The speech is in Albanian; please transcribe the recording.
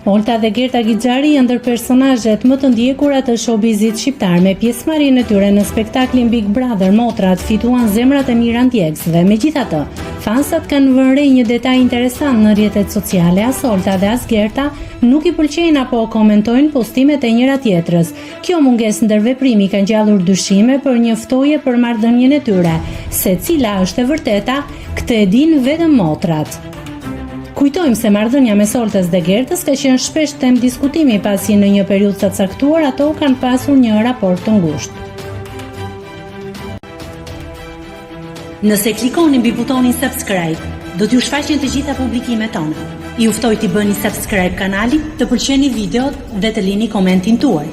Olta dhe Gerta Gixhari janë ndër personazhet më të ndjekura të showbizit shqiptar. Me pjesëmarrjen e tyre në spektaklin Big Brother, motrat fituan zemrat e mira ndjekësve. Megjithatë, fansat kanë vënë re një detaj interesant në rrjetet sociale. As Olta dhe as Gerta nuk i pëlqejnë apo komentojnë postimet e njëra tjetrës. Kjo mungesë ndërveprimi ka ngjallur dyshime për një ftoje për marrëdhënien e tyre. Se cila është e vërteta, këtë e dinë vetëm motrat. Kujtojmë se marrëdhënia mes Oltës dhe Gertës ka qenë shpesh temë diskutimi pasi në një periudhë të caktuar ato kanë pasur një raport të ngushtë. Nëse klikoni mbi butonin subscribe, do t'ju shfaqen të gjitha publikimet tona. Ju ftoj t'i bëni subscribe kanalit, të pëlqeni videot dhe të lini komentin tuaj.